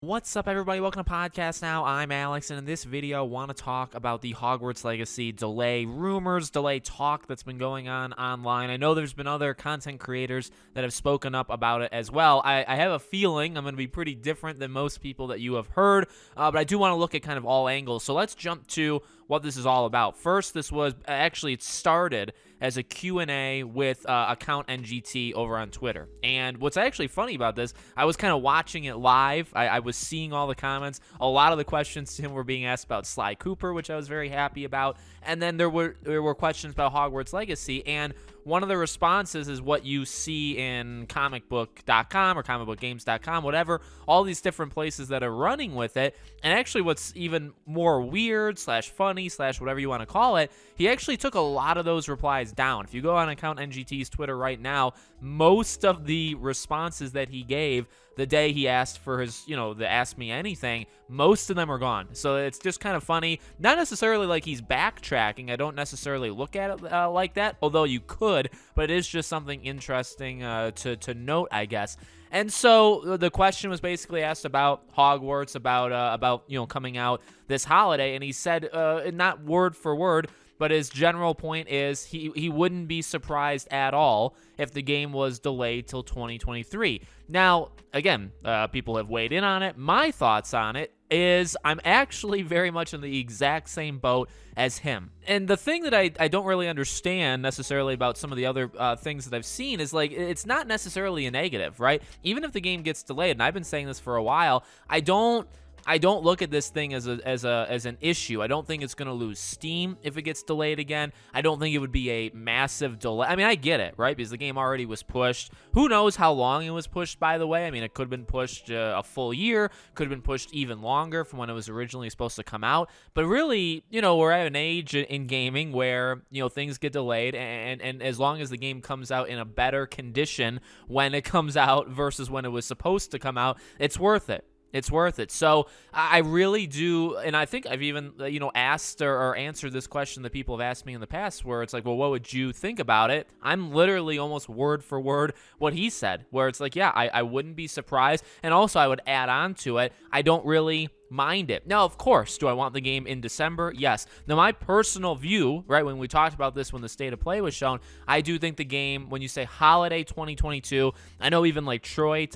What's up, everybody? Welcome to Podcast Now. I'm Alex, and in this video, I want to talk about the Hogwarts Legacy delay rumors, delay talk that's been going on online. I know there's been other content creators that have spoken up about it as well. I have a feeling I'm going to be pretty different than most people that you have heard, but I do want to look at kind of all angles. So let's jump to what this is all about. First, it started as a Q&A with account NGT over on Twitter. And what's actually funny about this, I was kind of watching it live. I was seeing all the comments. A lot of the questions to him were being asked about Sly Cooper, which I was very happy about. And then there were questions about Hogwarts Legacy, and one of the responses is what you see in comicbook.com or comicbookgames.com, whatever, all these different places that are running with it. And actually what's even more weird / funny / whatever you want to call it, he actually took a lot of those replies down. If you go on account NGT's Twitter right now, most of the responses that he gave the day he asked for his, the Ask Me Anything, most of them are gone. So it's just kind of funny. Not necessarily like he's backtracking. I don't necessarily look at it like that, although you could, but it is just something interesting to note, I guess. And so the question was basically asked about Hogwarts, about coming out this holiday, and he said, not word for word, but his general point is he wouldn't be surprised at all if the game was delayed till 2023. Now, again, people have weighed in on it. My thoughts on it is I'm actually very much in the exact same boat as him. And the thing that I don't really understand necessarily about some of the other things that I've seen is, like, it's not necessarily a negative, right? Even if the game gets delayed, and I've been saying this for a while, I don't look at this thing as an issue. I don't think it's going to lose steam if it gets delayed again. I don't think it would be a massive delay. I mean, I get it, right? Because the game already was pushed. Who knows how long it was pushed, by the way? I mean, it could have been pushed a full year, could have been pushed even longer from when it was originally supposed to come out. But really, we're at an age in gaming where, things get delayed, and as long as the game comes out in a better condition when it comes out versus when it was supposed to come out, it's worth it. It's worth it. So I really do, and I think I've even, asked or answered this question that people have asked me in the past, where it's like, well, what would you think about it? I'm literally almost word for word what he said, where it's like, yeah, I wouldn't be surprised. And also I would add on to it, I don't really mind it. Now, of course, do I want the game in December? Yes. Now, my personal view, right, when we talked about this when the state of play was shown, I do think the game, when you say holiday 2022, I know even like Troy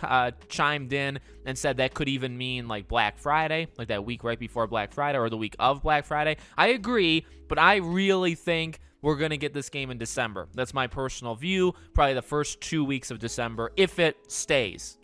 chimed in and said that could even mean like Black Friday, like that week right before Black Friday or the week of Black Friday. I agree, but I really think we're going to get this game in December. That's my personal view, probably the first 2 weeks of December, if it stays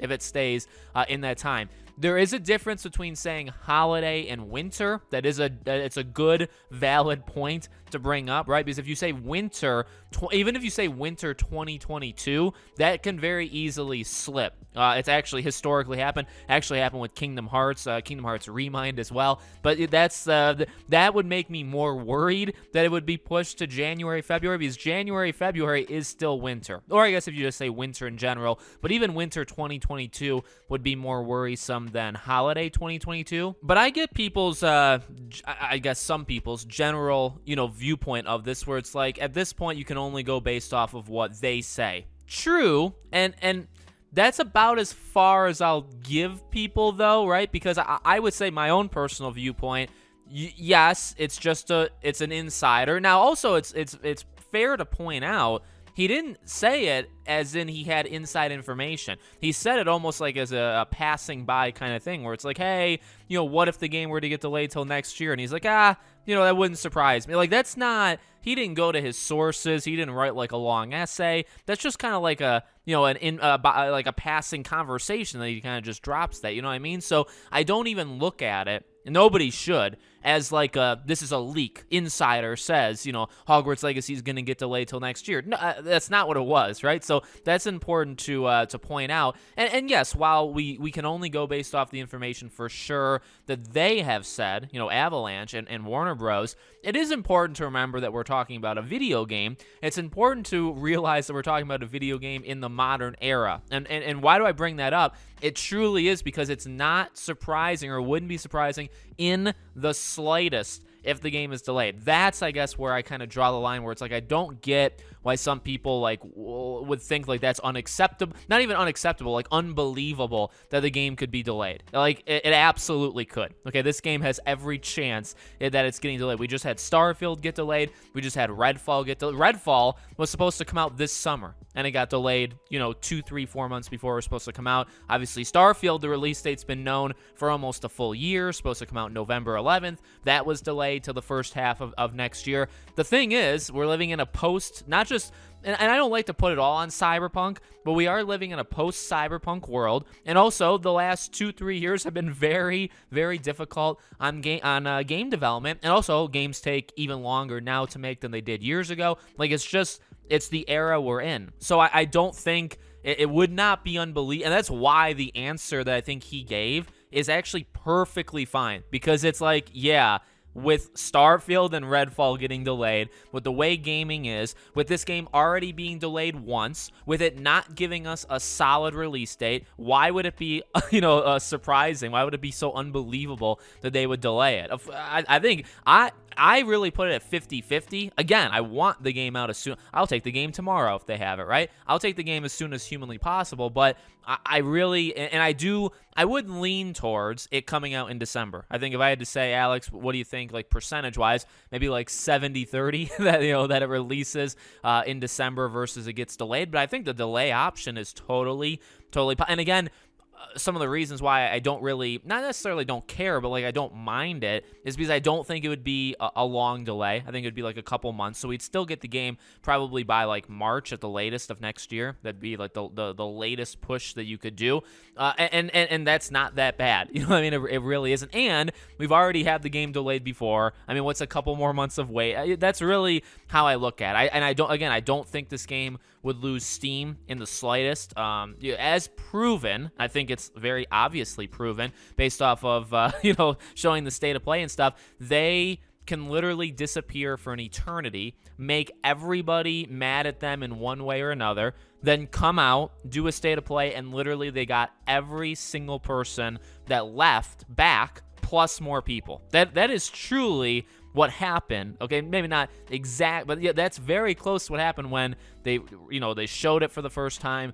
in that time. There is a difference between saying holiday and winter. It's a good, valid point to bring up, right? Because if you say winter, even if you say winter 2022, that can very easily slip. It's actually historically happened. Actually happened with Kingdom Hearts Remind as well. But that would make me more worried that it would be pushed to January, February, because January, February is still winter. Or I guess if you just say winter in general, but even winter 2022 would be more worrisome than holiday 2022. But I get people's, I guess some people's general, viewpoint of this, where it's like, at this point, you can only go based off of what they say. True, and that's about as far as I'll give people, though, right? Because I would say my own personal viewpoint, yes, it's an insider. Now, also, it's fair to point out, he didn't say it as in he had inside information. He said it almost like as a passing by kind of thing, where it's like, hey, what if the game were to get delayed till next year? And he's like, that wouldn't surprise me. Like, that's not, he didn't go to his sources. He didn't write like a long essay. That's just kind of like like a passing conversation that he kind of just drops that, you know what I mean? So I don't even look at it, nobody should, as like this is a leak. Insider says, Hogwarts Legacy is going to get delayed till next year. No, that's not what it was, right? So that's important to point out. And yes, while we can only go based off the information for sure that they have said, Avalanche and Warner Bros., it is important to remember that we're talking about a video game. It's important to realize that we're talking about a video game in the modern era. And why do I bring that up? It truly is because it's not surprising, or wouldn't be surprising in the slightest if the game is delayed. That's, I guess, where I kind of draw the line, where it's like, I don't get why some people like would think like that's unacceptable, not even unacceptable, like unbelievable that the game could be delayed. Like it absolutely could. Okay, this game has every chance that it's getting delayed. We just had Starfield get delayed. We just had Redfall get delayed. Redfall was supposed to come out this summer, and it got delayed, 2, 3, 4 months before it was supposed to come out. Obviously, Starfield, the release date's been known for almost a full year. Supposed to come out November 11th. That was delayed to the first half of next year. The thing is, we're living in a post, not just, and I don't like to put it all on Cyberpunk, but we are living in a post-Cyberpunk world, and also the last 2-3 years have been very, very difficult on game development, and also games take even longer now to make than they did years ago. Like, it's the era we're in. So I don't think it would not be unbelievable, and that's why the answer that I think he gave is actually perfectly fine, because it's like, yeah, with Starfield and Redfall getting delayed, with the way gaming is, with this game already being delayed once, with it not giving us a solid release date, why would it be, surprising? Why would it be so unbelievable that they would delay it? I think I really put it at 50-50. Again, I want the game out as soon. I'll take the game tomorrow if they have it, right? I'll take the game as soon as humanly possible, but I really, and I would lean towards it coming out in December. I think if I had to say, Alex, what do you think, like percentage-wise, maybe like 70-30 that it releases in December versus it gets delayed. But I think the delay option is totally, and again, some of the reasons why I don't really, not necessarily don't care, but like I don't mind it, is because I don't think it would be a long delay. I think it would be like a couple months, so we'd still get the game probably by like March at the latest of next year. That'd be like the latest push that you could do, and that's not that bad. You know what I mean? It really isn't. And we've already had the game delayed before. I mean, what's a couple more months of wait? That's really how I look at it. I don't think this game would lose steam in the slightest. As proven, I think it's very obviously proven based off of showing the state of play and stuff. They can literally disappear for an eternity, make everybody mad at them in one way or another, then come out, do a state of play, and literally they got every single person that left back plus more people. That is truly what happened. Okay, maybe not exact, but yeah, that's very close to what happened when they showed it for the first time,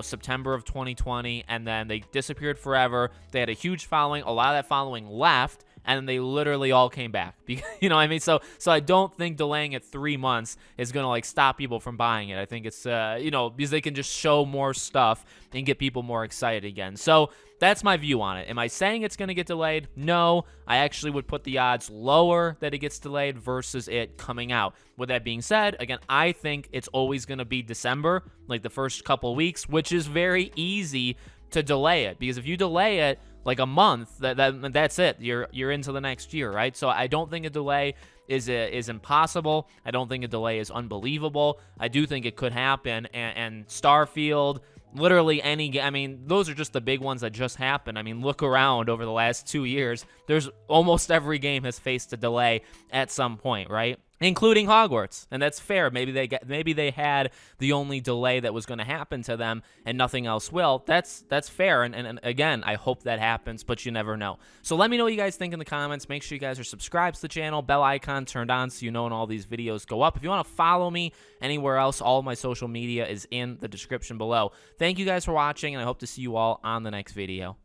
September of 2020, and then they disappeared forever. They had a huge following. A lot of that following left, and then they literally all came back. You know what I mean? So I don't think delaying it 3 months is going to like stop people from buying it. I think it's, because they can just show more stuff and get people more excited again. So that's my view on it. Am I saying it's going to get delayed? No, I actually would put the odds lower that it gets delayed versus it coming out. With that being said, again, I think it's always going to be December, like the first couple weeks, which is very easy to delay it, because if you delay it like a month, that's it. You're into the next year, right? So I don't think a delay is impossible. I don't think a delay is unbelievable. I do think it could happen, and Starfield, literally any game. I mean, those are just the big ones that just happened. I mean, look around over the last 2 years. There's almost every game has faced a delay at some point, right? Including Hogwarts, and that's fair. Maybe they had the only delay that was going to happen to them, and nothing else will. That's fair, and again, I hope that happens, but you never know. So let me know what you guys think in the comments. Make sure you guys are subscribed to the channel, bell icon turned on so you know when all these videos go up. If you want to follow me anywhere else, all of my social media is in the description below. Thank you guys for watching, and I hope to see you all on the next video.